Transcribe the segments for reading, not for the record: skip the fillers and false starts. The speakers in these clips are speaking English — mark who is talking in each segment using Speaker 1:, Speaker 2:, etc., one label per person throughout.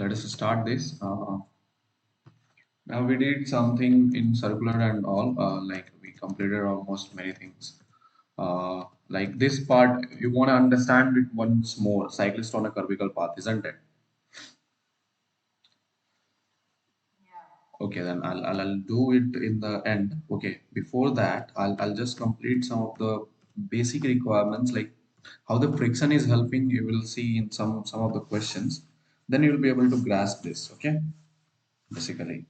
Speaker 1: let us start this. Now we did something in circular and all, like we completed almost many things. Like this part, you want to understand it once more. Cyclist on a curvical path, isn't it? Okay, then I'll do it in the end. Okay, before that, I'll just complete some of the basic requirements, like how the friction is helping. You will see in some of the questions. Then you will be able to grasp this. Okay, basically.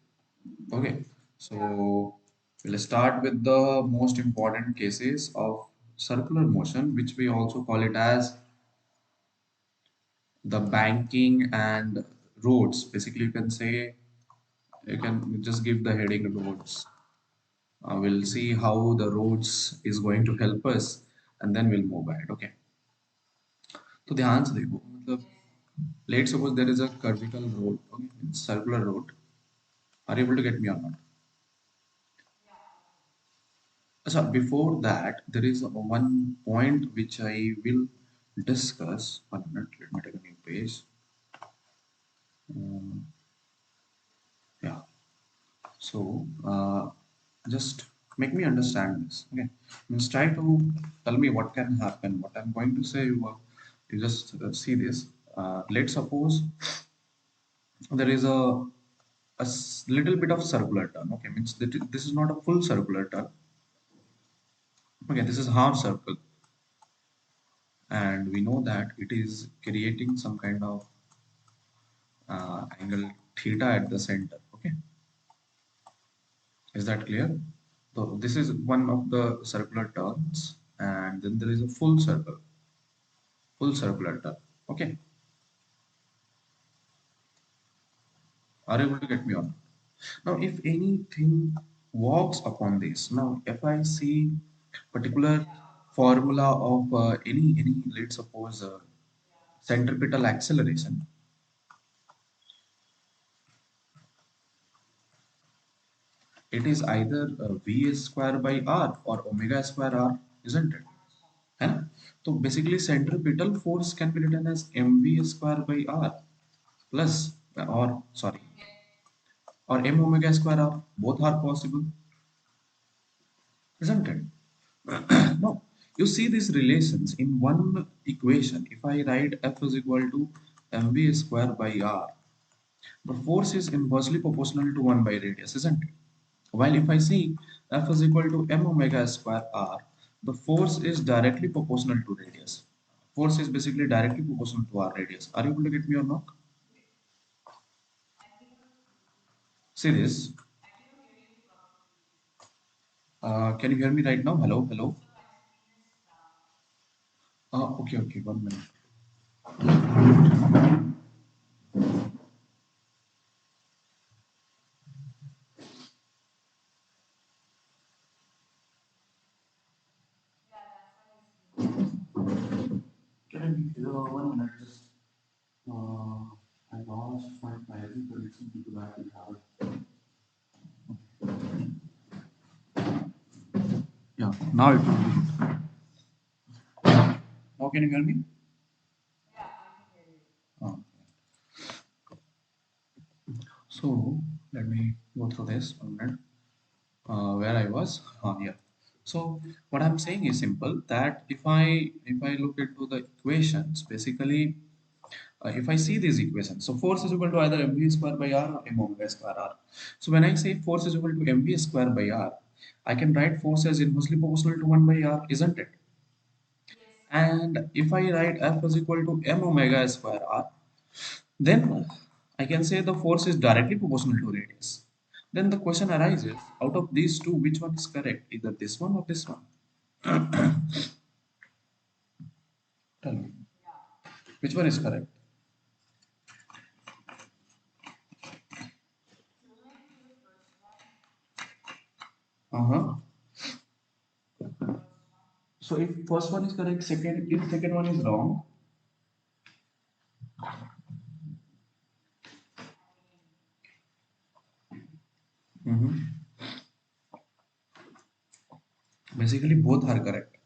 Speaker 1: Okay, so we'll start with the most important cases of circular motion, which we also call it as the banking and roads. Basically, you can say, you can just give the heading roads. We'll see how the roads is going to help us, and then we'll move ahead. Okay. तो ध्यान से देखो मतलब let's suppose there is a curvical road, okay, circular road. Are you able to get me or not? So before that, there is one point which I will discuss. 1 minute, let me take a new page. Um, yeah. So just make me understand this. Okay. Means try to tell me what can happen. What I'm going to say, you just see this. Let's suppose there is a little bit of circular turn. Okay, means that this is not a full circular turn. Okay, this is half circle, and we know that it is creating some kind of angle theta at the center. Okay, is that clear? So this is one of the circular turns, and then there is a full circle, full circular turn. Okay, are you able to get me on? Now, if anything walks upon this, now if I see particular formula of any let's suppose centripetal acceleration, it is either v square by r or omega square r, isn't it? And so basically centripetal force can be written as mv square by r plus or sorry or m omega square r. Both are possible, isn't it? No, you see these relations in one equation. If I write F is equal to mv square by r, the force is inversely proportional to 1 by radius, isn't it? While if I see F is equal to m omega square r, the force is directly proportional to radius. Force is basically directly proportional to r radius. Are you able to get me or not? See this. Can you hear me right now? Hello, hello. Okay, okay, 1 minute. Can I be 1 minute? Just I lost my private connection due to that we have it. Yeah, now it will be good. Now can you hear me? Uh, so let me go through this 1 minute. Where I was, yeah. So what I'm saying is simple that if I look into the equations, basically if I see these equations, so force is equal to either mv square by r or m omega square r. So when I say force is equal to mv square by r, I can write force as inversely proportional to 1 by r, isn't it? And if I write F is equal to m omega square r, then I can say the force is directly proportional to radius. Then the question arises, out of these two, which one is correct? Either this one or this one. Tell me, which one is correct? Uh-huh. So if first one is correct, if second one is wrong, mhm, basically both are correct.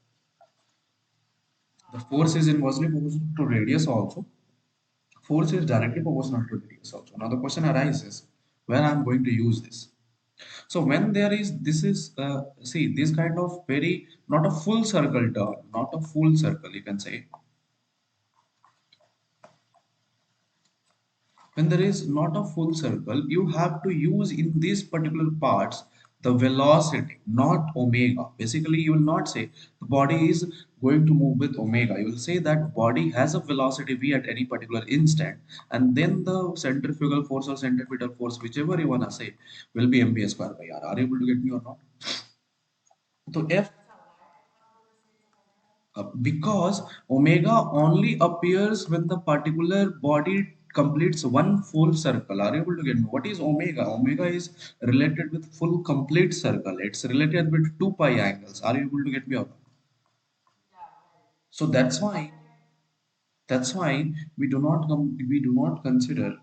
Speaker 1: The force is inversely proportional to radius also. Force is directly proportional to radius also. Now the question arises, where I'm going to use this. So when there is, this is, see, this kind of very, not a full circle turn, not a full circle, you can say, when there is not a full circle, you have to use in these particular parts the velocity, not omega. Basically, you will not say the body is going to move with omega. You will say that body has a velocity v at any particular instant, and then the centrifugal force or centripetal force, whichever you wanna say, will be mv square by r. Are you able to get me or not? So F, because omega only appears when the particular body completes one full circle. Are you able to get me? What is omega? Omega is related with full complete circle. It's related with 2 pi angles. Are you able to get me out? So that's why we do not consider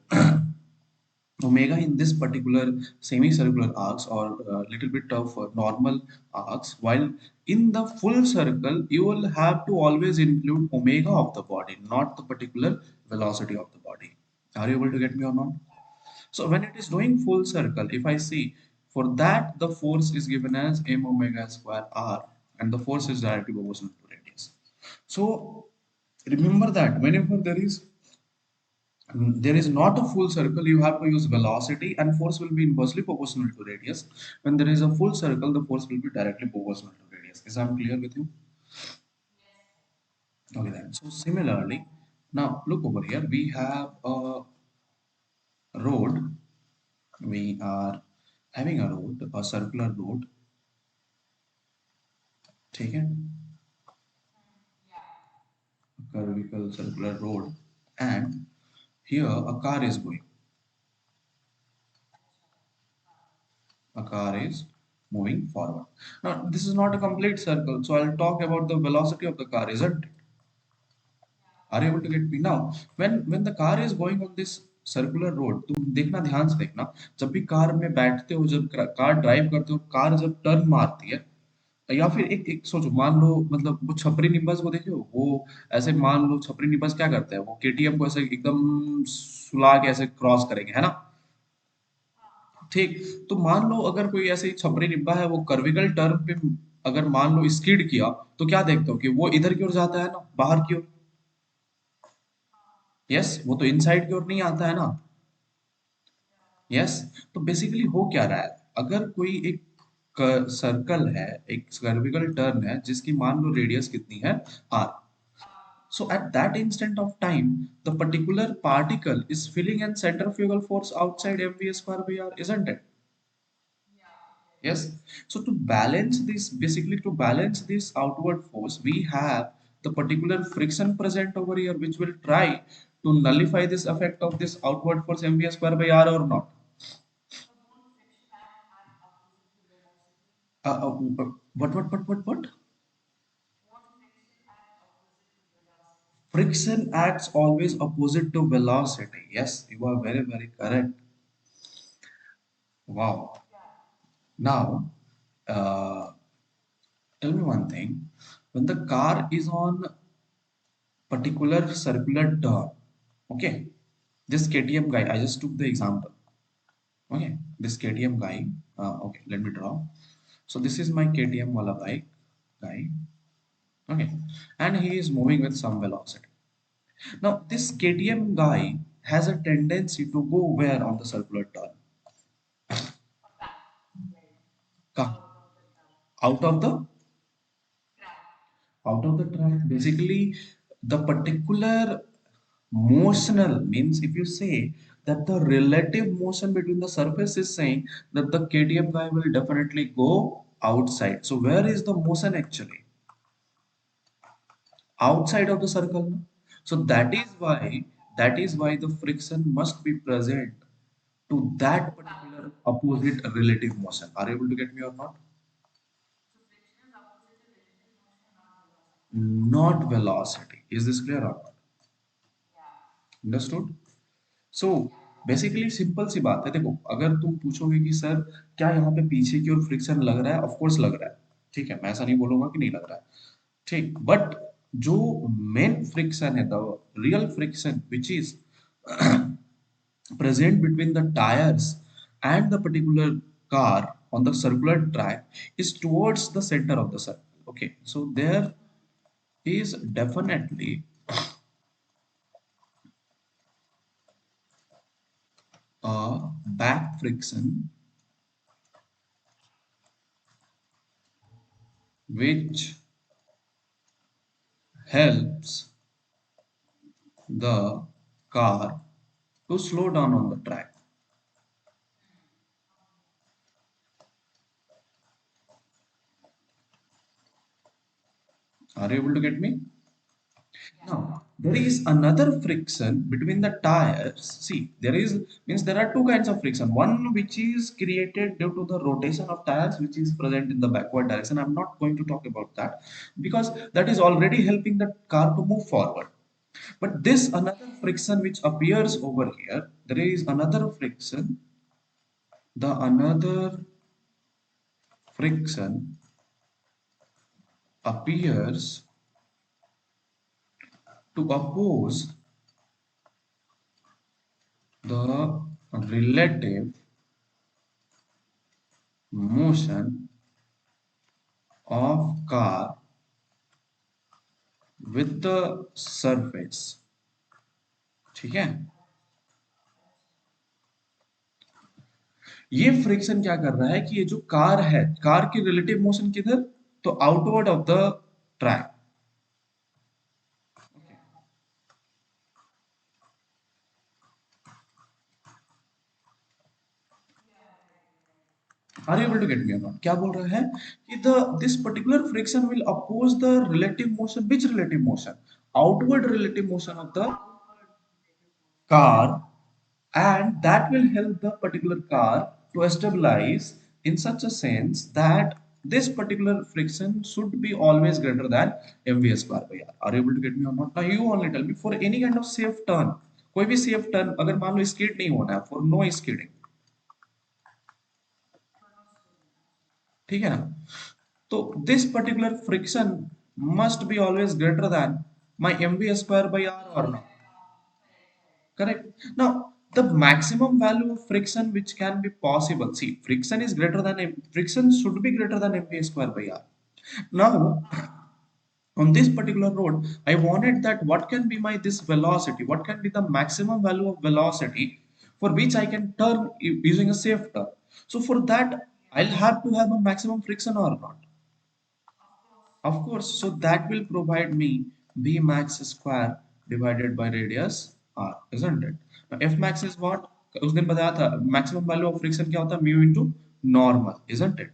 Speaker 1: omega in this particular semicircular arcs or little bit of normal arcs, while in the full circle you will have to always include omega of the body, not the particular velocity of the body. Are you able to get me or not? So when it is doing full circle, if I see, for that the force is given as m omega square r, and the force is directly proportional to radius. So remember that whenever there is not a full circle, you have to use velocity, and force will be inversely proportional to radius. When there is a full circle, the force will be directly proportional to radius. Is that clear with you? Okay then. So similarly, now look over here. We have a road. We are having a road, a circular road. Taken a curvical circular road, and here a car is going. A car is moving forward. Now this is not a complete circle, so I'll talk about the velocity of the car, isn't it? Are you able to get me now? When the car is going on this circular road, तुम देखना ध्यान से देखना, जब भी car में बैठते हो, जब कार ड्राइव करते हो, कार जब टर्न मारती है, या फिर एक एक सोचो, मान लो मतलब वो छपरी निब्बस को देखे हो, वो ऐसे मान लो छपरी निब्बस क्या करते हैं, वो केटीएम को ऐसे एकदम सुला के ऐसे क्रॉस करेंगे, है ना? ठीक, तो मान लो अगर कोई ऐसे छपरी निब्बा है, वो कर्विकल टर्न पे अगर मान लो स्किड किया, तो क्या देखते हो कि वो इधर की ओर जाता है ना, बाहर की ओर। यस, वो तो इनसाइड की ओर नहीं आता है ना। यस, तो बेसिकली हो क्या रहा है, अगर कोई एक सर्कल है, एक सर्विकल टर्न है, जिसकी मान लो रेडियस कितनी है, are, so at that instant of time the particular particle is feeling a centrifugal force outside mv square by r, isn't it? Yes, so to balance this, basically to balance this outward force, we have the particular friction present over here, which will try to nullify this effect of this outward force mv square by r or not. What? Friction acts always opposite to velocity. Yes, you are very, very correct. Wow. Now, uh, tell me one thing. When the car is on particular circular turn, okay, this KTM guy, I just took the example. Okay, this KTM guy, okay, let me draw. So this is my KTM wala bike guy. Okay, and he is moving with some velocity. Now, this KTM guy has a tendency to go where on the circular turn? Out of the track. Basically, the particular motional means, if you say that the relative motion between the surface is saying that the KTM guy will definitely go outside. So where is the motion actually? Outside of the circle, no? So that is why the friction must be present to that particular opposite relative motion. Are you able to get me or not? Not velocity. Is this clear or not? Understood? So basically simple सी बात है, देखो अगर तुम पूछोगे कि sir क्या यहाँ पे पीछे की ओर फ्रिक्शन लग रहा है, ऑफ कोर्स लग रहा है। ठीक है, मैं ऐसा नहीं बोलूंगा कि नहीं लग रहा है। ठीक, बट जो मेन फ्रिक्शन है, the real friction which is present between the tires and the particular car on the circular track is towards the center of the circle. Okay, so there is definitely a back friction which helps the car to slow down on the track. Are you able to get me? Now, there is another friction between the tires. See, there is means there are two kinds of friction. One which is created due to the rotation of tires, which is present in the backward direction. I'm not going to talk about that because that is already helping the car to move forward. But this another friction which appears over here, there is another friction. The another friction appears to oppose the relative motion of car with the surface. ठीक है? ये friction क्या कर रहा है कि ये जो कार है, कार की रिलेटिव मोशन किधर? तो outward of the track. Are you able to get me or not? क्या बोल रहा है कि the this particular friction will oppose the relative motion. Which relative motion? Outward relative motion of the car, and that will help the particular car to stabilize in such a sense that this particular friction should be always greater than mv square by r. Are you able to get me or not? Now you only tell me for any kind of safe turn, कोई भी safe turn अगर मान लो skid नहीं होना है, for no skidding, ठीक है ना? तो this particular friction must be always greater than my mv square by r or not. Correct. Now, the maximum value of friction which can be possible. See, friction is greater than friction should be greater than mv square by r. Now, on this particular road, I wanted that what can be my this velocity? What can be the maximum value of velocity for which I can turn using a safe turn? So for that, I'll have to have a maximum friction or not. Of course, so that will provide me B max square divided by radius r, isn't it? Now F max is what? उस दिन बताया था maximum value of friction क्या होता है mu into normal, isn't it?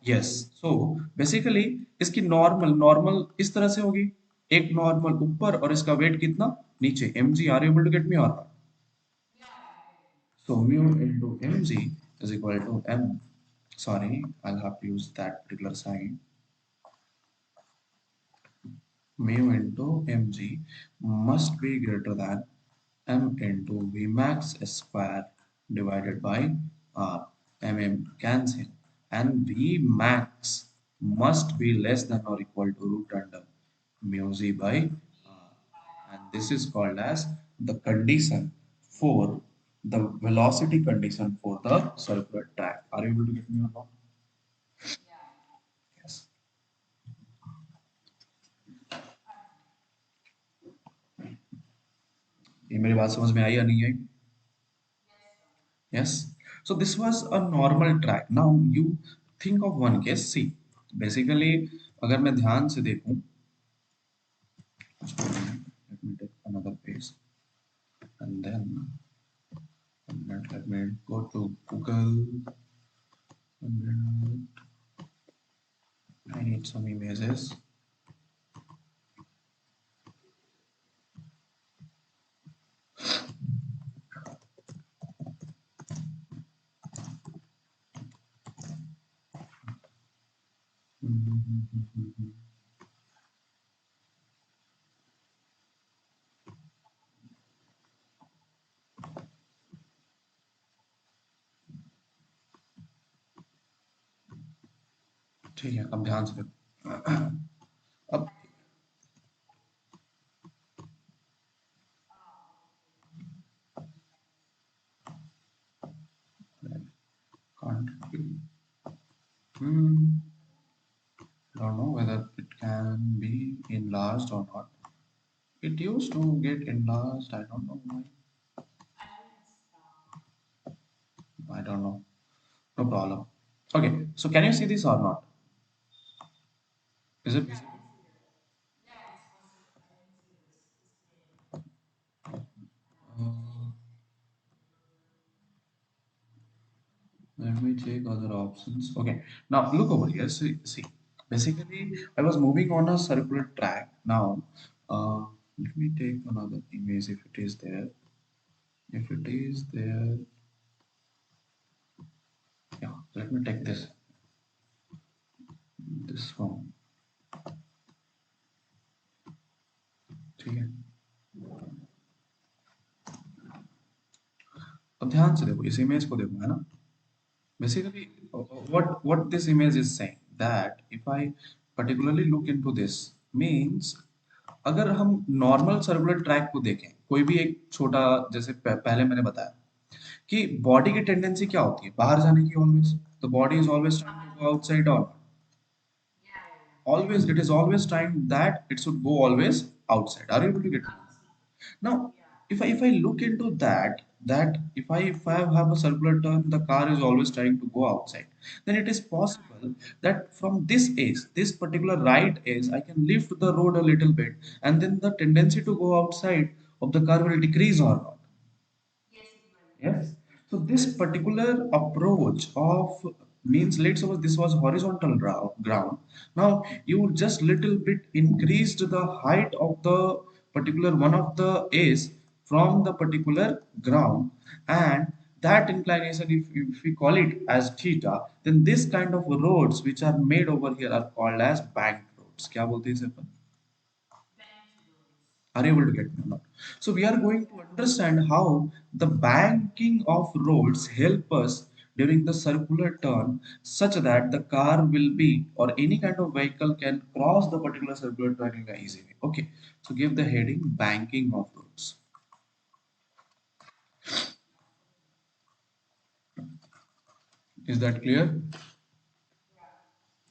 Speaker 1: Yes. So basically इसकी normal इस तरह से होगी, एक normal ऊपर और इसका weight कितना नीचे, mg. Are you able to get me or not? So mu into mg is equal to m. Sorry, I'll have to use that particular sign. Mu into mg must be greater than m into vmax square divided by r. Cancel, and vmax must be less than or equal to root under mu z by r, and this is called as the condition for the velocity condition for the circular track. Are you able to get me or not? Yes. ये मेरी बात समझ में आई या नहीं आई? Yes. So this was a normal track. Now you think of one case. See, basically, अगर मैं ध्यान से देखूं, just a minute, let me take another page, and then let me go to Google, and then I need some images. ठीक है, अब ध्यान से देखो. अब Hmm, don't know whether it can be enlarged or not. It used to get enlarged. I don't know why. I don't know. No problem. Okay, so can you see this or not? Is it visible? Uh, Let me check other options. Okay, now look over here. See, basically, I was moving on a circular track. Now, let me take another image if it is there. If it is there, yeah, let me take this one. ठीक है अब ध्यान से देखो इस image को देखो है ना basically what this image is saying that if I particularly look into this means अगर हम नॉर्मल सर्कुलर ट्रैक को देखें कोई भी एक छोटा जैसे पहले मैंने बताया कि बॉडी की टेंडेंसी क्या होती है बाहर जाने की always the body is always trying to go outside और always it is always trying that it should go always outside are you able to get me now if I look into that if I have a circular turn the car is always trying to go outside then it is possible that from this edge this particular right edge I can lift the road a little bit and then the tendency to go outside of the car will decrease or not. Yes. So this particular approach of means let's suppose this was horizontal ground. Now you just little bit increased the height of the particular one of the edge from the particular ground and that inclination if we call it as theta then this kind of roads which are made over here are called as banked roads. क्या बोलते हैं इसे अपन? Are you able to get me or not? So we are going to understand how the banking of roads help us during the circular turn such that the car will be or any kind of vehicle can cross the particular circular turn in an easy way. Okay, so give the heading banking of roads. Is that clear?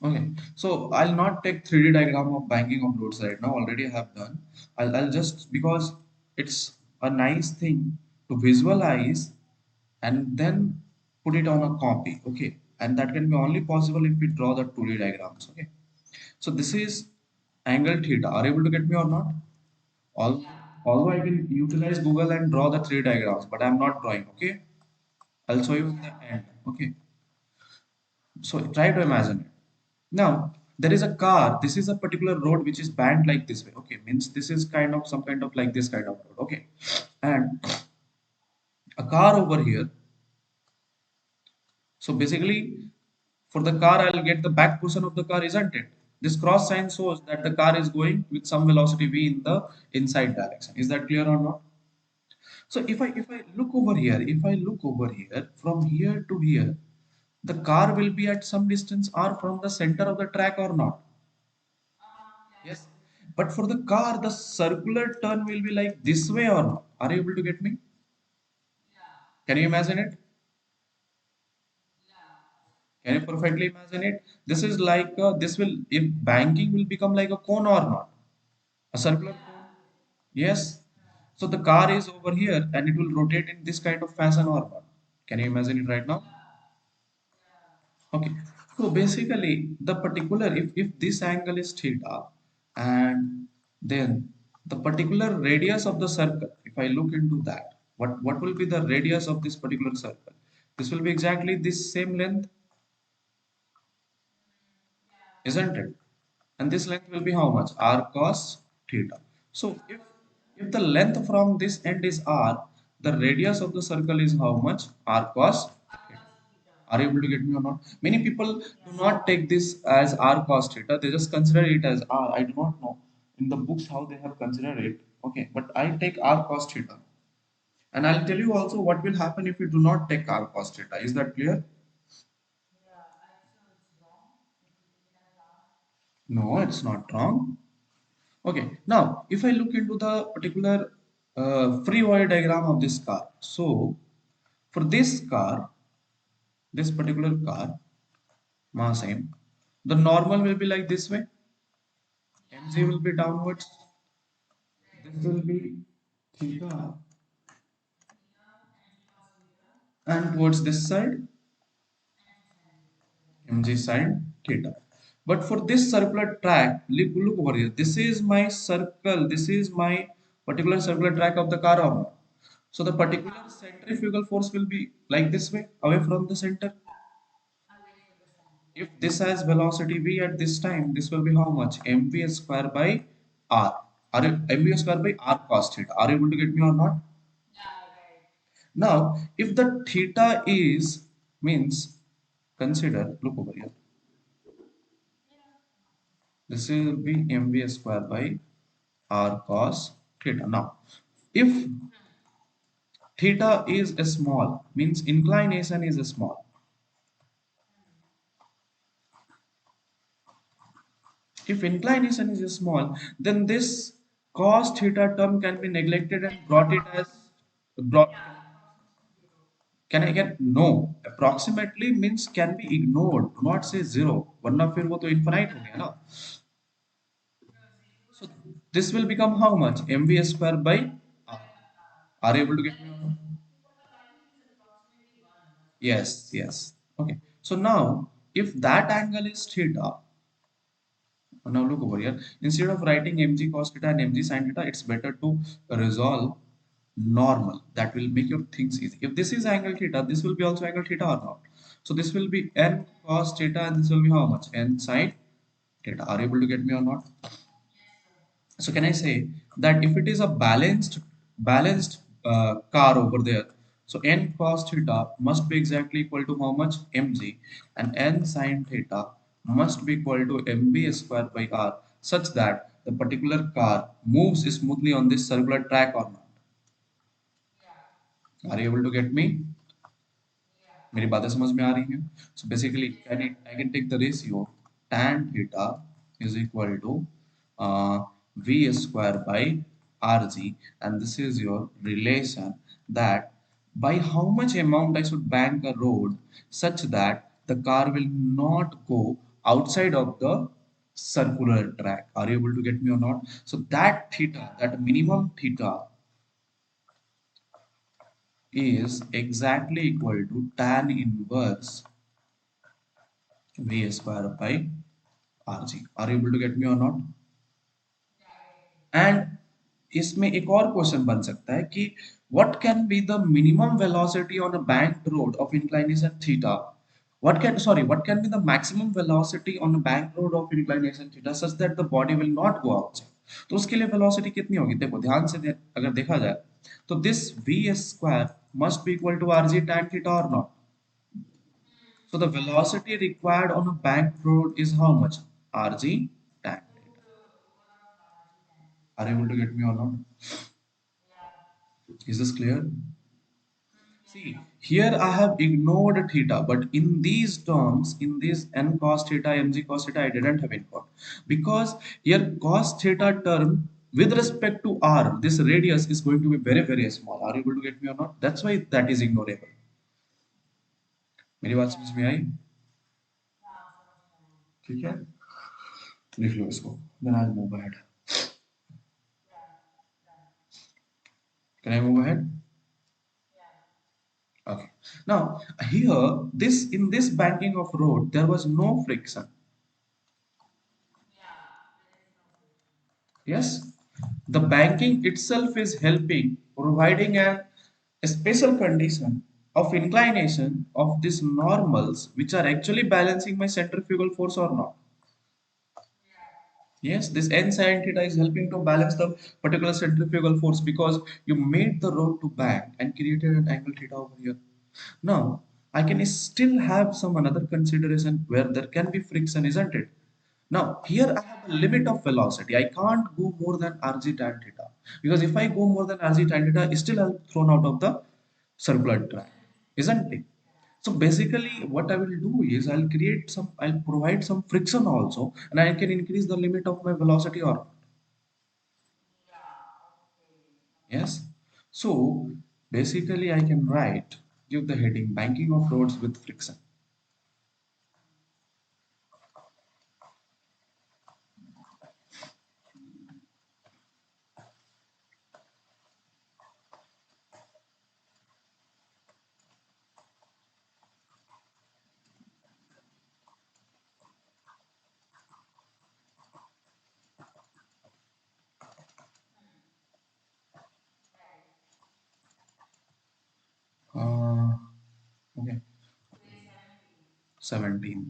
Speaker 1: Okay, so I'll not take 3D diagram of banking of roads right now. Already I have done. I'll just because it's a nice thing to visualize and then put it on a copy. Okay, and that can be only possible if we draw the 2D diagrams. Okay, so this is angle theta. Are you able to get me or not? Although I can utilize Google and draw the 3D diagrams, but I'm not drawing. Okay, I'll show you in the end. Okay, so try to imagine it. Now, there is a car. This is a particular road which is banned like this way. Okay, means this is kind of some kind of like this kind of road. Okay, and a car over here. So basically, for the car, I'll get the back portion of the car, isn't it? This cross sign shows that the car is going with some velocity v in the inside direction. Is that clear or not? So if I look over here, if I look over here from here to here, the car will be at some distance r from the center of the track or not? Yes. But for the car, the circular turn will be like this way or not? Are you able to get me? Can you imagine it? Can you perfectly imagine it? This is like this will if banking will become like a cone or not? A circular cone? Yes. So the car is over here and it will rotate in this kind of fashion or not? Can you imagine it right now? Okay. So basically, the particular if this angle is theta and then the particular radius of the circle, if I look into that, what will be the radius of this particular circle? This will be exactly this same length, isn't it? And this length will be how much? R cos theta. So if the length from this end is R, the radius of the circle is how much? R cos theta. Are you able to get me or not? Many people do not take this as R cos theta. They just consider it as R. I do not know in the books how they have considered it. Okay, but I take R cos theta. And I'll tell you also what will happen if you do not take R cos theta. Is that clear? No, it's not wrong. Okay, now if I look into the particular free body diagram of this car, so for this car, this particular car, mass m, the normal will be like this way, mg will be downwards, this will be theta, and towards this side, mg sine theta. But for this circular track, look over here, this is my circle, this is my particular circular track of the car or not. So the particular centrifugal force will be like this way, away from the center. If this has velocity v at this time, this will be how much? Mv square by r. Mv square by r cos theta. Are you able to get me or not? Now, if the theta is means consider, look over here. This will be mv square by r cos theta. Now, if theta is a small, means inclination is a small. If inclination is small, then this cos theta term can be neglected and brought it as brought. Can I get no? Approximately means can be ignored. Do not say zero. वरना फिर वो तो infinite हो गया ना. So this will become how much? mv square by r. Are you able to get me? Yes, yes. Okay. So now, if that angle is theta, now look over here. Instead of writing mg cos theta and mg sin theta, it's better to resolve normal. That will make your things easy. If this is angle theta, this will be also angle theta or not. So this will be n cos theta and this will be how much? N sin theta. Are you able to get me or not? So can I say that if it is a balanced car over there, so n cos theta must be exactly equal to how much? Mg, and n sin theta must be equal to mb square by r, such that the particular car moves smoothly on this circular track or not. Are you able to get me? मेरी बातें समझ में आ रही हैं? So basically, I can take the ratio tan theta is equal to uh, v square by rg, and this is your relation that by how much amount I should bank a road such that the car will not go outside of the circular track. Are you able to get me or not? So that theta, that minimum theta is exactly equal to tan inverse v square by rg. Are you able to get me or not? And इसमें एक और question बन सकता है कि what can be the minimum velocity on a banked road of inclination theta? What can be the maximum velocity on a banked road of inclination theta such that the body will not go outside? तो उसके लिए velocity कितनी होगी? देखो ध्यान से अगर देखा जाए तो this v square must be equal to rg tan theta or not? So the velocity required on a banked road is how much? Rg tan theta. Are you able to get me or not? Is this clear? See, here I have ignored theta, but in these terms, in this n cos theta, mg cos theta, I didn't have included. Because here cos theta term with respect to r, this radius is going to be very, very small. Are you able to get me or not? That's why that is ignorable. मेरी बात समझ में आई? ठीक है? लिख लो इसको. Then I'll move ahead. Can I move ahead? Okay. Now here, this in this banking of road, there was no friction. Yes, the banking itself is helping, providing a special condition of inclination of these normals, which are actually balancing my centrifugal force or not. Yes, this n sin theta is helping to balance the particular centrifugal force because you made the road to bank and created an angle theta over here. Now, I can still have some another consideration where there can be friction, isn't it? Now, here I have a limit of velocity. I can't go more than rg tan theta because if I go more than rg tan theta, still I'm thrown out of the circular track, isn't it? So basically, what I will do is I'll provide some friction also, and I can increase the limit of my velocity or yes. So basically, I can write, give the heading banking of roads with friction. 17।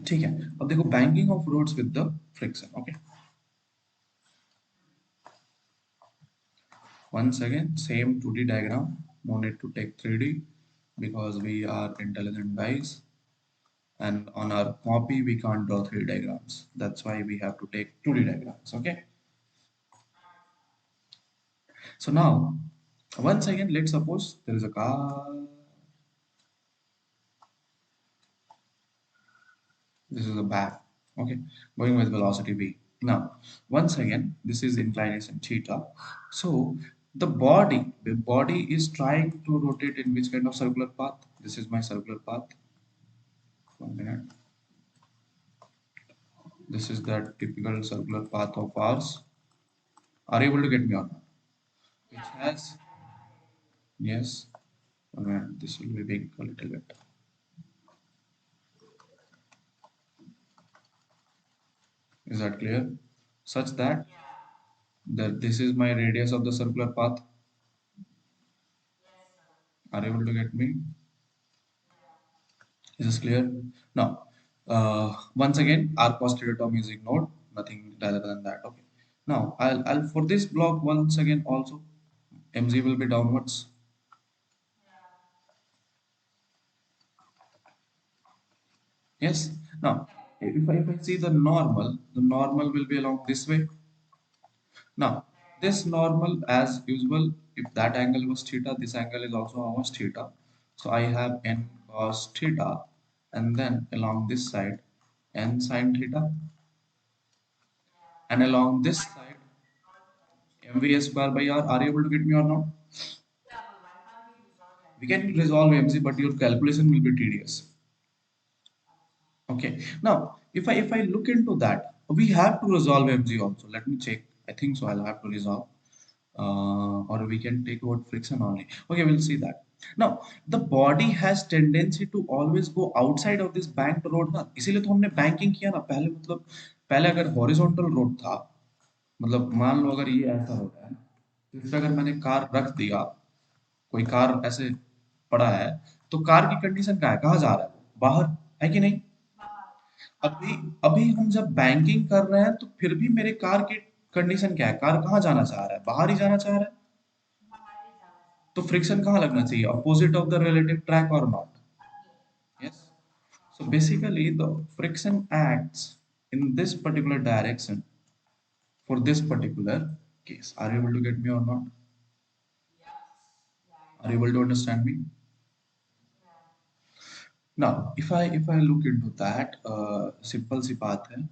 Speaker 1: ठीक है, अब देखो banking of roads with the friction. Okay, once again same 2D diagram, no need to take 3D because we are intelligent guys, and on our copy we can't draw 3 diagrams, that's why we have to take 2D diagrams. Okay, so now once again let's suppose there is a car, this is a bag, okay, going with velocity v. Now once again this is inclination theta, so the body is trying to rotate in which kind of circular path? This is my circular path. 1 minute, this is the typical circular path of ours. Are you able to get me or not? Which has, yes, 1 minute, this will be big a little bit. Is that clear? Such that this is my radius of the circular path. Are you able to get me? Is this clear? Now, once again, R cos theta term is ignored. Nothing rather than that. Okay. Now, I'll for this block once again also, mg will be downwards. Yes. Now, if I see the normal will be along this way. Now, this normal as usual, if that angle was theta, this angle is also almost theta. So I have n cos theta, and then along this side n sin theta, and along this side mv square by r. Are you able to get me or not? We can resolve mg, but your calculation will be tedious. Okay. Now, if I look into that, we have to resolve mg also. Let me check. I think so. I'll have to resolve. Or we can take out friction only. Okay, we'll see that. Now, the body has tendency to always go outside of this banked road ना, इसीलिए तो हमने banking किया ना पहले। मतलब पहले अगर हॉरिजॉन्टल रोड था, मतलब मान लो अगर ये ऐसा रोड है तो इस पे अगर मैंने कार रख दिया, कोई कार ऐसे पड़ा है, तो कार की कंडीशन क्या है, कहाँ जा रहा है, बाहर, है कि नहीं? अभी अभी हम जब बैंकिंग कर रहे हैं तो फिर भी मेरे कार की कंडीशन क्या है, कार कहाँ जाना चाह रहा है, बाहर ही जाना चाह रहा है। तो फ्रिक्शन कहाँ लगना चाहिए, opposite of the relative track or not? Yes, so basically the friction acts in this particular direction for this particular case. Are you able to get me or not? Are you able to understand me? Now if I look into that, simple सी बात है,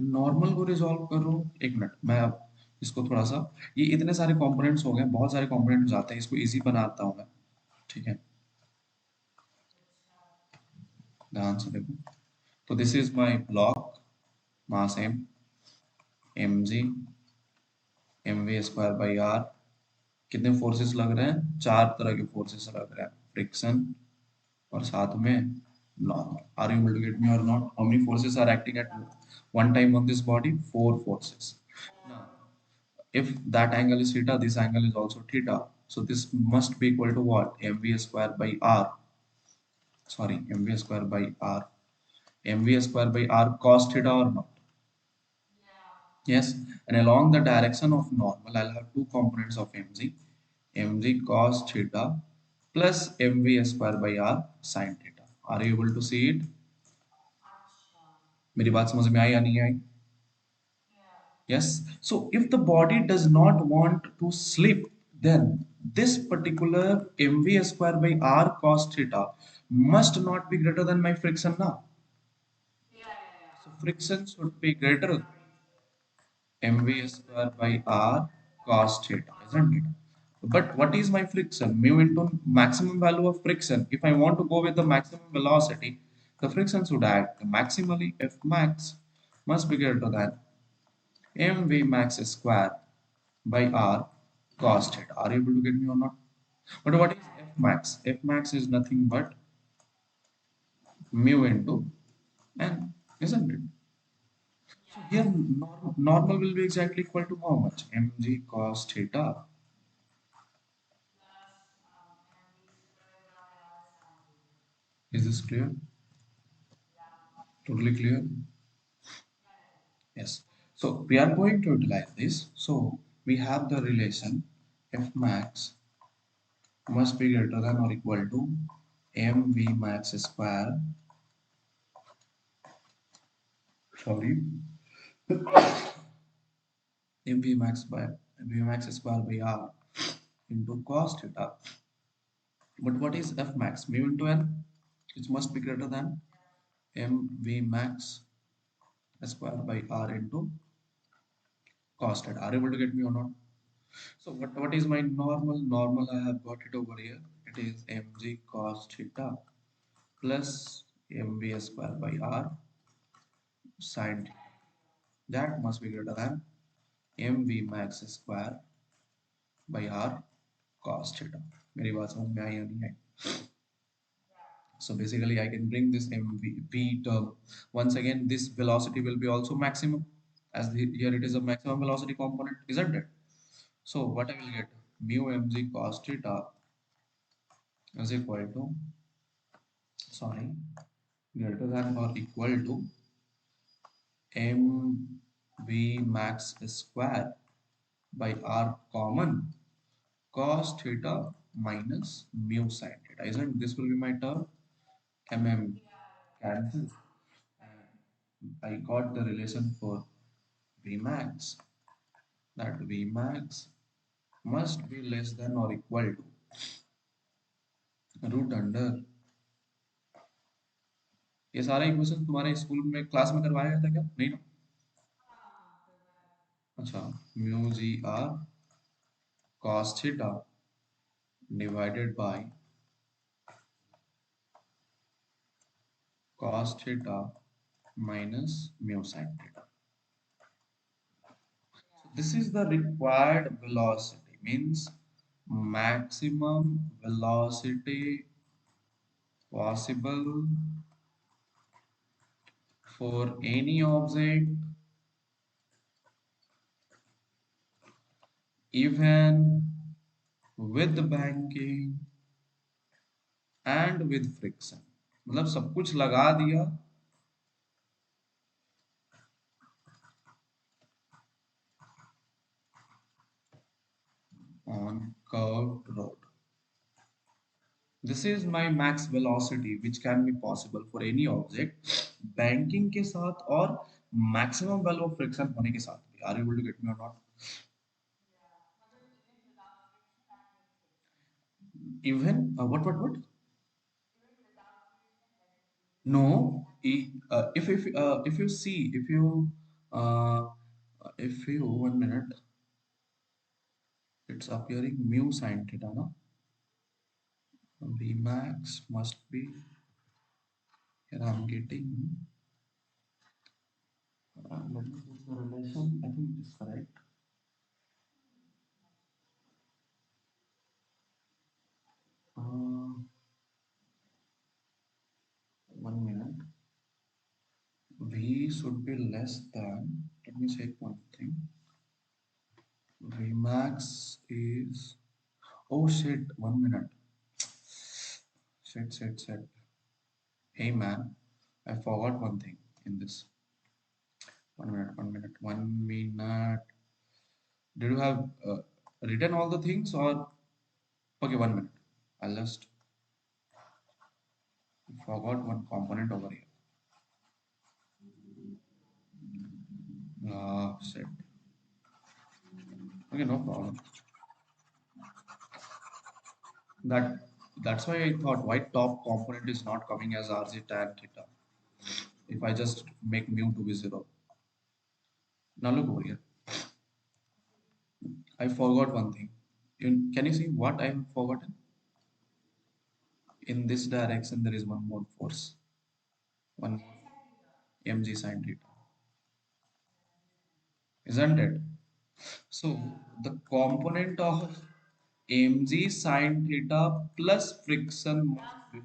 Speaker 1: normal को resolve करो। एक minute, मैं अब इसको थोड़ा सा, ये इतने सारे कंपोनेंट्स हो गए, बहुत सारे कंपोनेंट हो जाते हैं, इसको इजी बनाता हूँ मैं। ठीक है, ध्यान से देखो। तो this is my block, mass m, m g, m v square by r. कितने फोर्सेस लग रहे हैं, चार तरह के फोर्सेस लग रहे हैं, फ्रिक्शन और साथ में normal. Are you able to get me or not? How many forces are acting at one time on this body? Four forces. Now, if that angle is theta, this angle is also theta. So this must be equal to what? mv square by r. Sorry, mv square by r. mv square by r cos theta or not? Yes. And along the direction of normal, I'll have two components of mg. mg cos theta plus mv square by r sin theta. Are you able to see it? मेरी बात समझ में आई या नहीं आई? Yes. So if the body does not want to slip, then this particular mv square by r cos theta must not be greater than my friction now. So friction should be greater mv square by r cos theta, isn't it? But what is my friction? Mu into maximum value of friction. If I want to go with the maximum velocity, the friction should act maximally. F max must be greater than mv max square by r cos theta. Are you able to get me or not? But what is f max? F max is nothing but mu into n, isn't it? So here normal will be exactly equal to how much? Mg cos theta Is this clear? Totally clear? Yes. So we are going to utilize this. So we have the relation F max must be greater than or equal to mv max square, sorry, mv max by mv max square by r into cos theta. But what is F max? Mu into n, which must be greater than mv max square by r into cos theta. Are you able to get me or not? So what is my normal? Normal, I have got it over here. It is mg cos theta plus mv square by r sin theta. That must be greater than mv max square by r cos theta. मेरी बात समझ में आई या नहीं आई? So basically, I can bring this mv term. Once again, this velocity will be also maximum, as here it is a maximum velocity component, isn't it? So what I will get, mu mg cos theta is equal to, sorry, greater than or equal to mv max square by r common cos theta minus mu sin theta. Isn't this will be my term? Mm cancels. And I got the relation for Vmax, that Vmax must be less than or equal to root under, ये सारा equation तुम्हारे school में class में करवाया गया था क्या? नहीं ना? अच्छा, mu g r cos theta divided by cos theta minus mu sin theta. So this is the required velocity, means maximum velocity possible for any object, even with banking and with friction. मतलब सब कुछ लगा दिया on curved road. This is my max velocity which can be possible for any object banking के साथ और maximum value of friction होने के साथ भी. Are you able to get me or not? Even what? No, if you see, uh, if you 1 minute, it's appearing mu sin theta, no? Vmax must be, here I'm getting, let me put the relation, I think it is correct. Uh, 1 minute, V should be less than, let me check one thing. Vmax is, oh shit, 1 minute. Shit. Hey man, I forgot one thing in this. 1 minute. Did you have written all the things or? Okay, 1 minute. I'll just forgot one component over here. Ah, shit. Okay, no problem. That's why I thought why top component is not coming as RG tan theta. If I just make mu to be 0. Now look over here. I forgot one thing. Can you see what I have forgotten? In this direction, there is one more force. One more mg sin theta. Isn't it? So the component of mg sin theta plus friction must be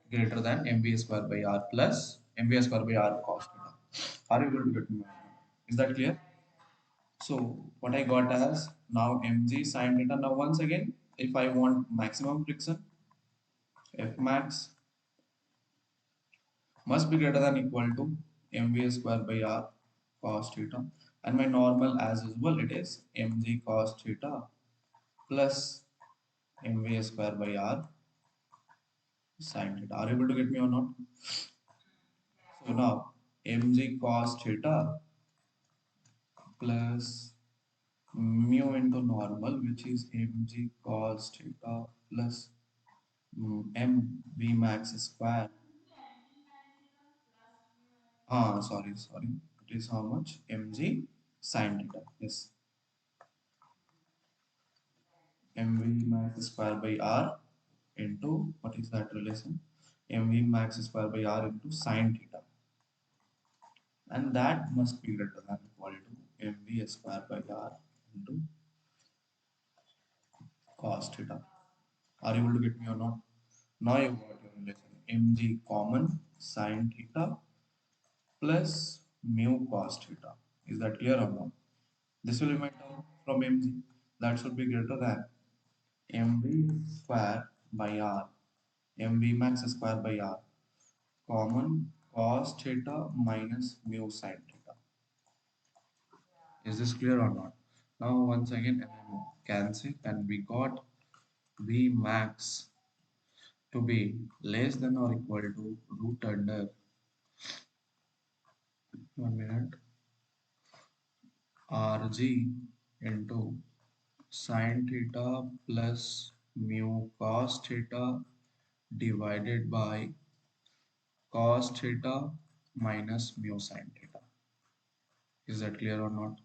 Speaker 1: greater than mv square by r plus mv square by r cos theta. Are you able to get me? Is that clear? So what I got as now mg sin theta. Now once again, if I want maximum friction, F max must be greater than equal to mv square by r cos theta, and my normal as usual it is mg cos theta plus mv square by r sin theta. Are you able to get me or not? So now mg cos theta plus mu into normal, which is mg cos theta plus m v max square. Sorry. It is how much? Mg sin theta. Yes, mv max square by r into what is that relation? Mv max square by r into sin theta, and that must be greater than equal to mv square by r into cos theta. Are you able to get me or not? Now you got your relation. Mg common sin theta plus mu cos theta. Is that clear or not? This will be my term from mg. That should be greater than mv square by r, mv max square by r, common cos theta minus mu sin theta. Is this clear or not? Now once again cancel, and we got v max to be less than or equal to root under 1 minute rg into sin theta plus mu cos theta divided by cos theta minus mu sin theta. Is that clear or not?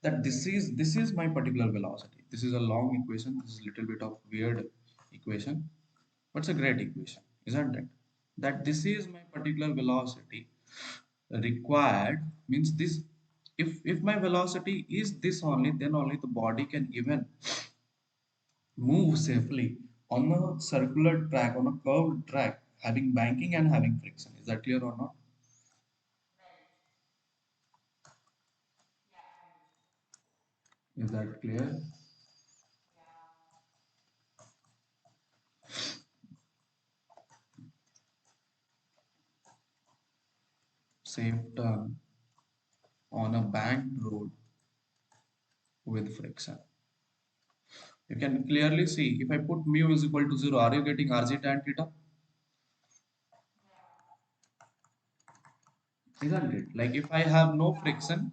Speaker 1: That this is my particular velocity. This is a long equation. This is a little bit of weird equation, but it's a great equation, isn't it? That this is my particular velocity required means this. If my velocity is this only, then only the body can even move safely on a circular track, on a curved track, having banking and having friction. Is that clear or not? Is that clear? Safe turn on a banked road with friction. You can clearly see if I put mu is equal to 0, are you getting Rg tan theta? Isn't it? Like if I have no friction,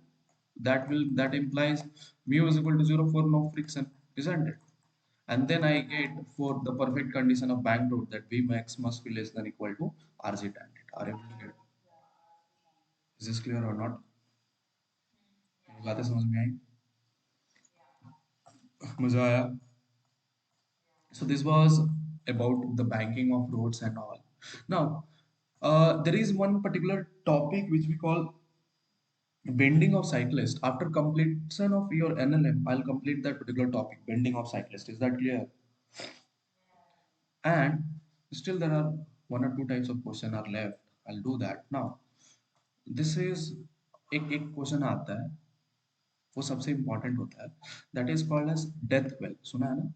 Speaker 1: that implies mu is equal to 0 for no friction, isn't it? And then I get for the perfect condition of bank road that V max must be less than equal to Rg tan theta. Are you able to get it? Is this clear or not? मेरी बातें समझ में आई? मजा आया? So this was about the banking of roads and all. Now, there is one particular topic which we call bending of cyclist. After completion of your NLM, I'll complete that particular topic, bending of cyclist. Is that clear? And still there are one or two types of question are left. I'll do that now. This is एक question आता है, वो सबसे important होता है, that is called as death well. सुना है ना?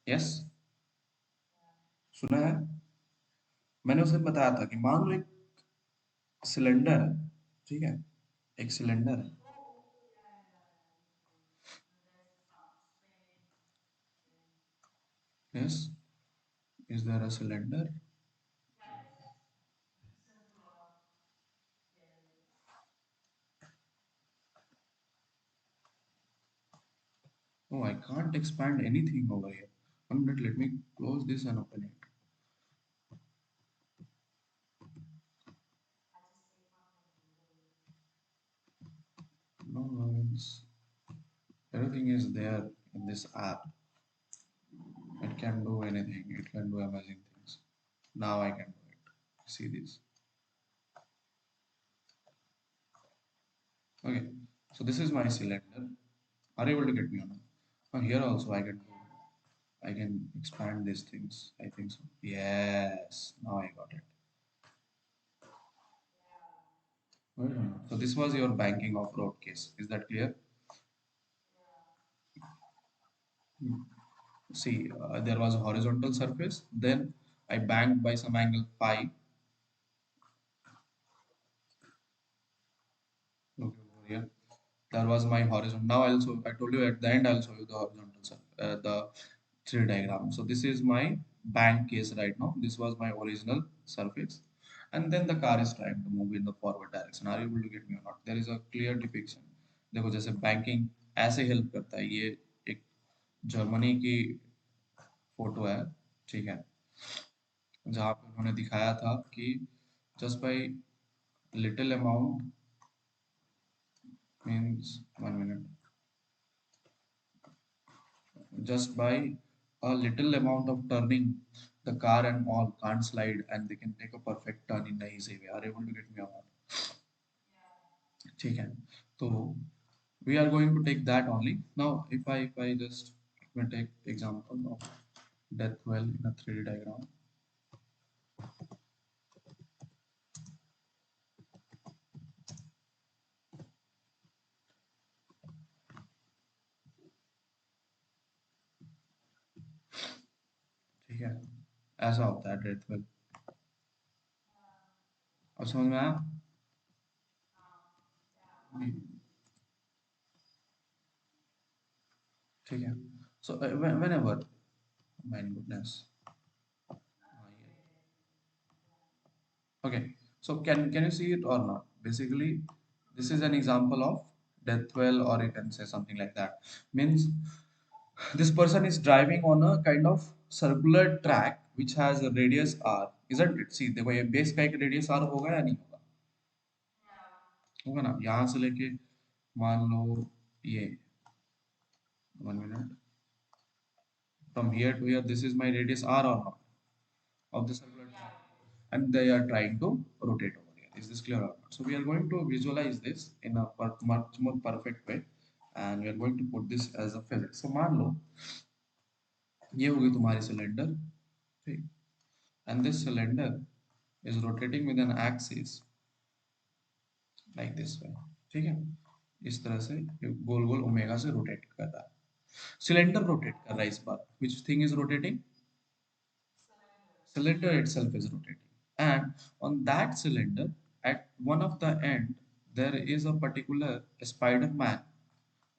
Speaker 1: यस, सुना है. मैंने उसे बताया था कि मान लो एक सिलेंडर है, ठीक है, एक सिलेंडर है. Yes, is there a cylinder? Oh, I can't expand anything over here. 1 minute, let me close this and open it. No, everything is there in this app. It can do anything. It can do amazing things. Now I can do it. See this. Okay. So this is my cylinder. Are you able to get me on? Now here also I can do. I can expand these things. I think so. Yes. Now I got it. Okay. So this was your banking off-road case. Is that clear? Hmm. See, there was a horizontal surface, then I banked by some angle phi. Look over here. There was my horizon. Now also I told you at the end I'll show you the horizontal the tree diagram. So this is my bank case right now. This was my original surface, and then the car is trying to move in the forward direction. Are you able to get me or not? There is a clear depiction. देखो जैसे banking ऐसे help करता है, ये एक Germany की photo है, ठीक है, जहाँ पे उन्होंने दिखाया था कि just by little amount means 1 minute, just by a little amount of turning, the car and all can't slide and they can take a perfect turn in a easy way. Are you able to get me on? ठीक है, तो we are going to take that only. Now if I just let me take example of death well in a 3D diagram. ठीक है, ऐसा होता है death well. अब समझ में आया? ठीक है, so whenever, my goodness, okay, so can you see it or not? Basically, this is an example of death well, or you can say something like that. Means this person is driving on a kind of circular track which has a radius r, isn't it? See, देखो ये base का एक radius r होगा या नहीं होगा? होगा ना? यहाँ से लेके मान लो ये 1 minute, from here to here, this is my radius r or not of the circular track, and they are trying to rotate over here. Is this clear or not? So we are going to visualize this in a much more perfect way, and we are going to put this as a physics. So मान लो ये होगी तुम्हारी cylinder, ठीक, and this cylinder is rotating with an axis like this way, ठीक है, इस तरह से ये गोल गोल ओमेगा से रोटेट कर रहा है, सिलेंडर रोटेट कर रहा है इस बार, which thing is rotating? Cylinder itself is rotating, and on that cylinder, at one of the end, there is a particular Spider-Man,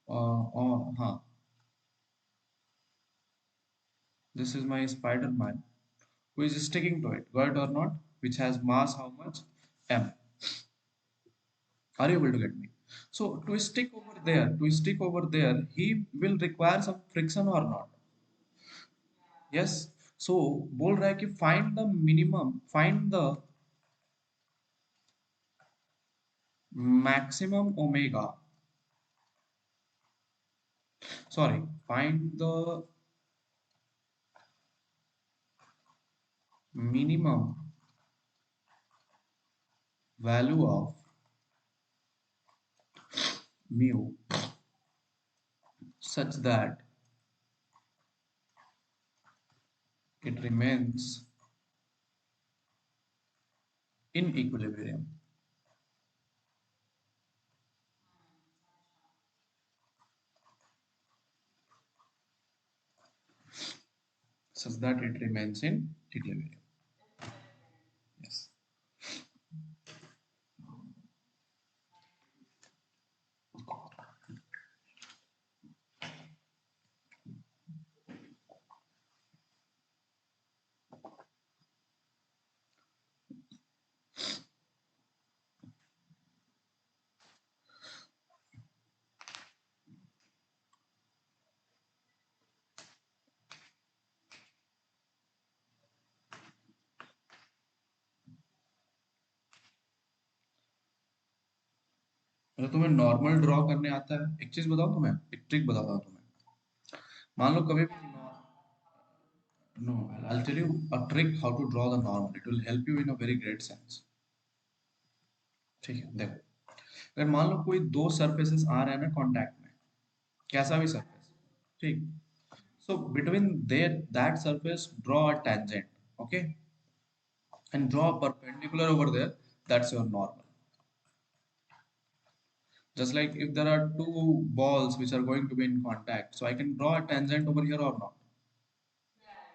Speaker 1: or this is my Spider-Man who is sticking to it, got it or not, which has mass how much? M. Are you able to get me? So to stick over there, he will require some friction or not? Yes. So बोल रहा है कि find the maximum omega, sorry, find the minimum value of mu such that it remains in equilibrium, such that it remains in equilibrium. Yes. अगर तुम्हें normal draw करने आता है, एक चीज बताओ तुम्हें, एक ट्रिक बताता हूँ तुम्हें। मान लो कभी भी no, I'll tell you a trick how to draw the normal. It will help you in a very great sense. ठीक है, देखो, अगर मान लो कोई दो सरफेसेस आ रहे हैं ना कांटेक्ट में, कैसा भी सरफेस, ठीक, so between that surface draw a tangent, okay, and draw a perpendicular over there, that's your normal. Just like if there are two balls which are going to be in contact, so I can draw a tangent over here or not.
Speaker 2: Right.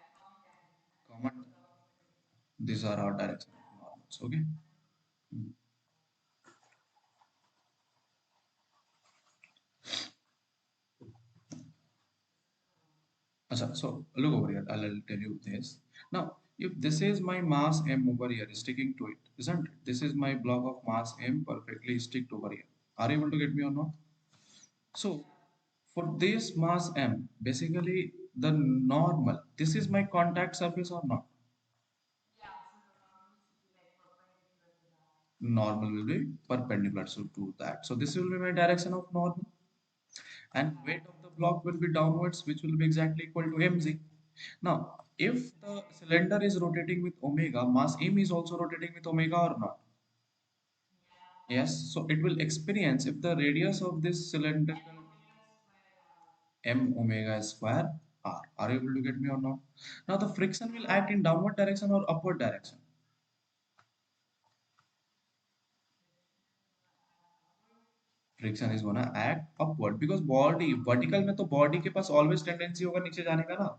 Speaker 2: Common tangent.
Speaker 1: Common.
Speaker 2: Draw perpendicular.
Speaker 1: These are our direction of normals. Okay. Mm. Acha, so look over here. I'll tell you this. Now, if this is my mass m over here, sticking to it, isn't it? This is my block of mass m perfectly sticked over here. Are you able to get me or not? So,
Speaker 2: Yeah.
Speaker 1: for this mass m, basically the normal, this is my contact surface or not?
Speaker 2: Yeah. So the normal should be like perpendicular to that.
Speaker 1: Normal will be perpendicular to that. So, this will be my direction of normal. And
Speaker 2: Yeah.
Speaker 1: weight of the block will be downwards, which will be exactly equal to mg. Now, if the
Speaker 2: Right.
Speaker 1: cylinder is rotating with omega, mass m is also rotating with omega or not?
Speaker 2: Yeah.
Speaker 1: Yes, so it will experience if the radius of this
Speaker 2: M
Speaker 1: cylindrical
Speaker 2: omega square r.
Speaker 1: m omega square r. Are you able to get me or not? Now, the friction will
Speaker 2: Yeah.
Speaker 1: act in downward direction or upward direction.
Speaker 2: Friction is gonna act upward.
Speaker 1: Friction is gonna act upward because body vertical में तो body के पास always tendency होगा नीचे जाने का ना,
Speaker 2: हाँ.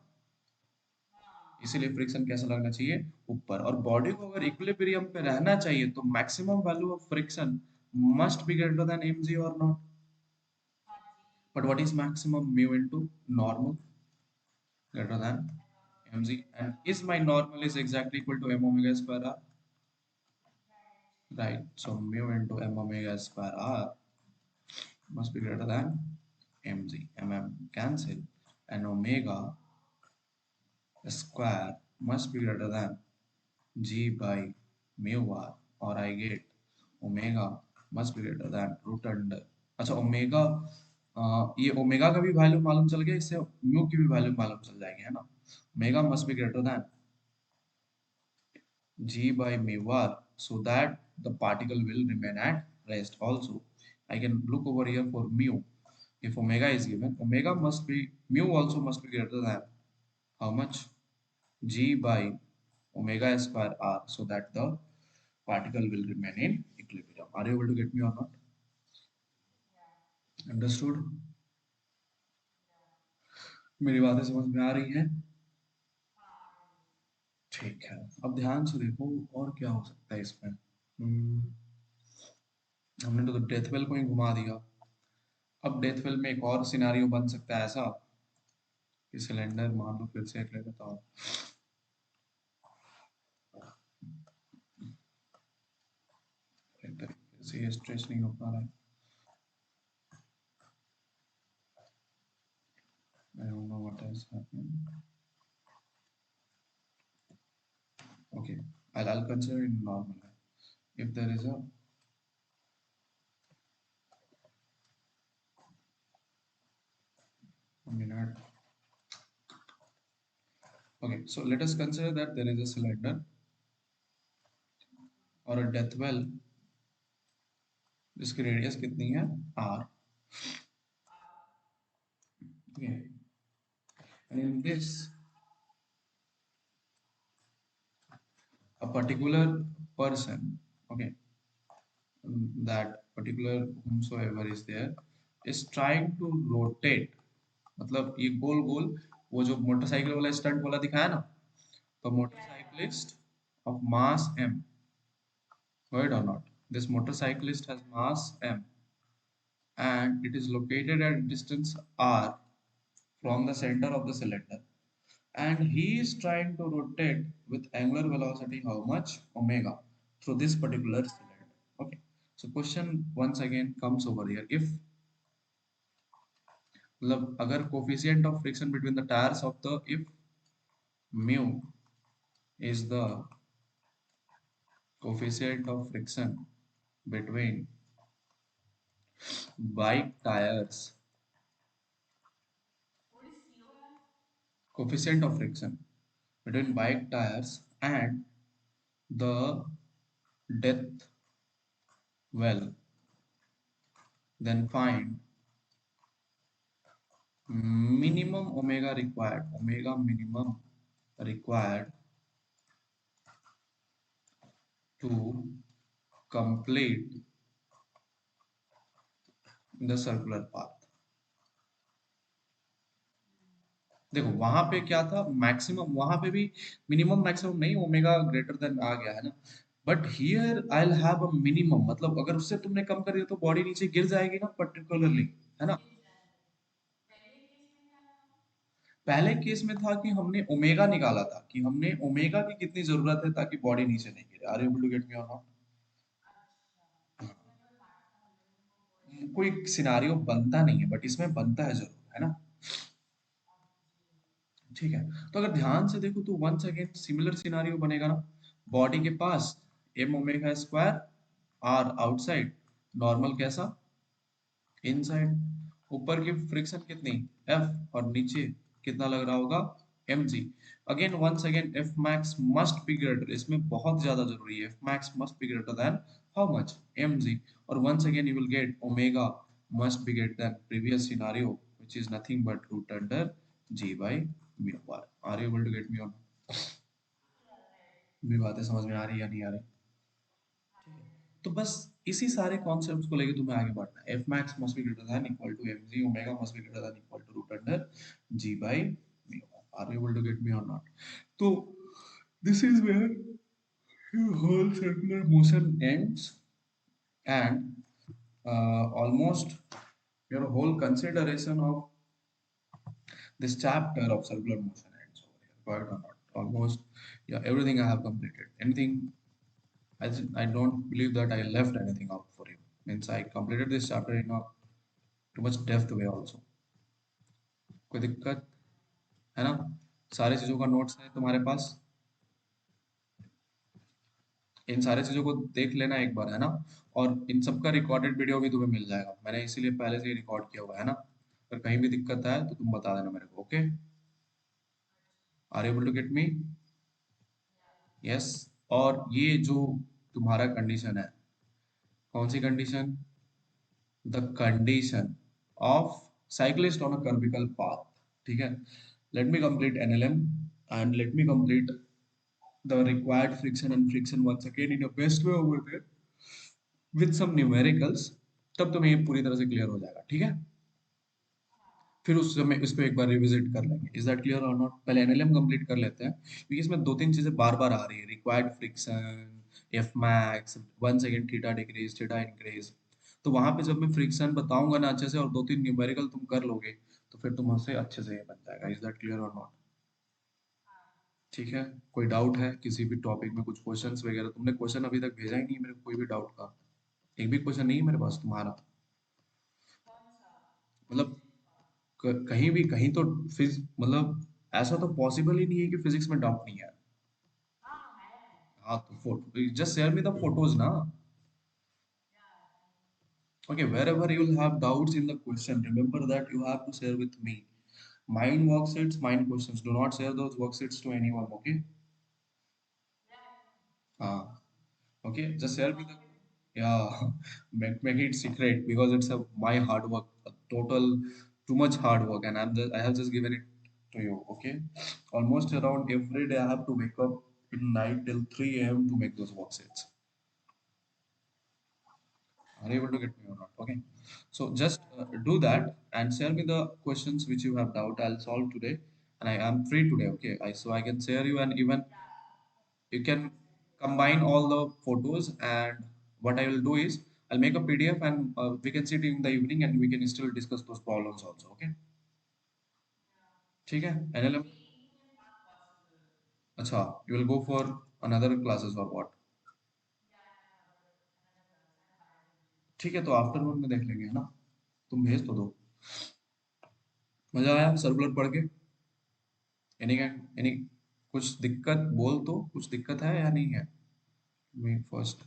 Speaker 1: इसीलिए फ्रिक्शन कैसा लगना चाहिए ऊपर, और बॉडी को अगर इक्विलिब्रियम पे रहना चाहिए तो maximum value of friction must be greater than mg or not.
Speaker 2: हाँ जी.
Speaker 1: But what is maximum mu into normal greater than
Speaker 2: And normal
Speaker 1: mg,
Speaker 2: greater than
Speaker 1: and is
Speaker 2: r.
Speaker 1: my normal is exactly equal to m omega square r,
Speaker 2: Right.
Speaker 1: right? So mu into m omega square r must be greater than mg. Cancel, and omega square must be greater than g by mu r, or I get omega must be greater than root under. अच्छा omega, ये omega का भी value मालूम चल गया, इससे mu की भी वैल्यू मालूम चल जाएगी, है ना? Omega must be greater then g by mu r, so that the particle will remain at rest. Also, I can look over here for mu. If omega is given, omega must be, mu also must be greater than how much? G by omega square r, so that the particle will remain in equilibrium. Are you able to get me or not?
Speaker 2: Yeah.
Speaker 1: Understood?
Speaker 2: Yeah.
Speaker 1: मेरी बातें समझ में आ रही हैं?
Speaker 2: हाँ आ रही है.
Speaker 1: ठीक है, अब ध्यान से देखो और क्या हो सकता है इसमें. हमने तो डेथ वेल को ही घुमा दिया. अब डेथ वेल में एक और सिनारियो बन सकता है ऐसा कि सिलेंडर मान लो, फिर से एक ले लेता हूँ. एक तरीके से ये स्ट्रेच नहीं हो पा रहा है. I don't know what is happening. Okay, I'll consider it normal. If there is a minute. Okay, so let us consider that there is a cylinder or a death well जिसकी radius कितनी है r.
Speaker 2: R.
Speaker 1: Okay, and in this a particular person, okay, that particular whomsoever is there is trying to rotate, मतलब ये गोल गोल, वो जो motorcycle वाला stunt वाला दिखाया ना, तो
Speaker 2: Yeah. Yeah.
Speaker 1: motorcyclist of mass m, right or not? This motorcyclist has mass m and it is located at distance r from the center of the cylinder, and he is trying to rotate with angular velocity how much? Omega, through this particular cylinder. Okay, so question once again comes over here. If मतलब अगर coefficient of friction between the tires of the, if mu is the coefficient of friction between bike tires,
Speaker 2: What is COF?
Speaker 1: coefficient of friction between bike tires and the death well, then find minimum omega minimum required to complete the circular path.
Speaker 2: Hmm,
Speaker 1: देखो वहां पे क्या था, maximum वहां पे भी minimum maximum नहीं, omega greater than आ गया है ना। But here I will have a minimum, मतलब अगर उससे तुमने कम कर दिया तो बॉडी नीचे गिर जाएगी ना पर्टिकुलरली, है ना।
Speaker 2: एग्जैक्टली। पहले केस में क्या था?
Speaker 1: पहले केस में था कि हमने ओमेगा निकाला था, कि हमने ओमेगा की कितनी जरूरत है ताकि बॉडी नीचे नहीं गिरे। Are you able to get me और
Speaker 2: अच्छा, तो
Speaker 1: नॉट।
Speaker 2: इसमें कोई काटना वगैरह का कोई सीन
Speaker 1: कोई
Speaker 2: नहीं है?
Speaker 1: सिनारियो बनता नहीं है, बट इसमें बनता है जरूर, है ना।
Speaker 2: ओके।
Speaker 1: ठीक है। तो अगर ध्यान से देखो तो वंस अगेन सिमिलर सिनारियो बनेगा ना। बॉडी के पास m omega square, r outside, normal कैसा, इनसाइड। ऊपर की फ्रिक्शन कितनी, एफ, और नीचे कितना लग रहा होगा, m g. Again once again F max must be greater, इसमें बहुत ज्यादा जरूरी है, F max must be greater than how much, m g. और once again you will get omega must be greater than previous scenario which is nothing but root under g by mu r. Are you able to get me on.
Speaker 2: Right.
Speaker 1: मेरी बातें समझ में आ रही है या नहीं आ रही।
Speaker 2: हाँ
Speaker 1: ठीक है।
Speaker 2: जी, हाँ जी।
Speaker 1: तो बस इसी सारे कॉन्सेप्ट्स को लेके तुम्हें आगे बढ़ना है। F max must be greater than equal to m g, omega must be greater than equal to root under g by mu. Are you able to get me or not. तो this is where your whole circular motion ends, and almost your whole consideration of this chapter of circular motion ends over here. Quite or not, almost, yeah, everything I have completed. Anything, I don't believe that I left anything out for you. Means I completed this chapter in a too much depth way also. कोई दिक्कत है ना। सारी चीजों का notes है तुम्हारे पास। इन सारी चीजों को देख लेना एक बार, है ना। और इन सब का रिकॉर्डेड वीडियो भी तुम्हें मिल जाएगा, मैंने इसीलिए पहले से ही रिकॉर्ड किया हुआ है ना। अगर कहीं भी दिक्कत है तो तुम बता देना मेरे को, ओके।
Speaker 2: अच्छा।
Speaker 1: Are able to get me.
Speaker 2: Yeah.
Speaker 1: Yes. और ये जो तुम्हारा कंडीशन है, कौन सी condition, the condition of cyclist on a curvical path. ठीक है। Let me complete NLM, and let me complete the required friction and friction once again in a best way over there with some numericals। तब तुम्हें ये पूरी तरह से clear हो जाएगा, ठीक है।
Speaker 2: हाँ।
Speaker 1: फिर उस समय इसको एक बार रिविजिट कर लेंगे। इज दैट क्लियर और नॉट। पहले एनएलएम कंप्लीट कर लेते हैं, क्योंकि इसमें दो तीन चीजें बार बार आ रही है, required friction, F max, one second theta decrease, theta increase. तो वहां पे जब मैं फ्रिक्शन बताऊंगा ना अच्छे से, और दो तीन न्यूमेरिकल तुम कर लोगे, तो फिर तुमसे अच्छे से ये बन जाएगा। इज दैट क्लियर और नॉट।
Speaker 2: हाँ।
Speaker 1: ठीक है। कोई डाउट है किसी भी टॉपिक में, कुछ क्वेश्चंस वगैरह, तुमने क्वेश्चन अभी तक भेजा ही नहीं मेरे को कोई भी डाउट का। एक भी क्वेश्चन नहीं है मेरे पास तुम्हारा।
Speaker 2: कौन सा?
Speaker 1: मतलब
Speaker 2: क्वेश्चन का?
Speaker 1: कहीं भी कहीं तो फिज मतलब ऐसा तो पॉसिबल ही नहीं है कि फिजिक्स में डाउट नहीं है।
Speaker 2: हाँ है।
Speaker 1: हाँ तो photo, just share me the photos ना।
Speaker 2: या thank you.
Speaker 1: Okay, wherever you will have doubts in the question, remember that you have to share with me. Mine worksheets, mine questions. Do not share those worksheets to anyone. Okay.
Speaker 2: या क्यों?
Speaker 1: हाँ. Okay. Just share me the,
Speaker 2: Sorted.
Speaker 1: yeah. Make it secret because it's a my hard work, a total too much hard work, and I have just given it to you. Okay. Almost around every day I have to wake up in night till 3 a.m. to make those worksheets. Are you able to get me or not? Okay. So just
Speaker 2: या।
Speaker 1: do that and share me the questions which you have doubt. I'll solve today, and I am free today. Okay. So I can share you, and even
Speaker 2: या।
Speaker 1: you can
Speaker 2: Exactly.
Speaker 1: combine all the photos. And what I will do is I'll make a PDF, and we can sit in the evening and we can still discuss those problems also. Okay.
Speaker 2: Yeah.
Speaker 1: ठीक है।
Speaker 2: Maybe
Speaker 1: NLM।
Speaker 2: evening is not possible.
Speaker 1: अच्छा, you will go for another classes or what?
Speaker 2: Yeah, I have another class and biology.
Speaker 1: ठीक है, तो afternoon में देख लेंगे, है ना। तुम भेज तो दो। मजा आया सर्कुलर पढ़ के। Any
Speaker 2: Yeah.
Speaker 1: एनी कुछ दिक्कत बोल, तो कुछ दिक्कत है या नहीं है। मी फर्स्ट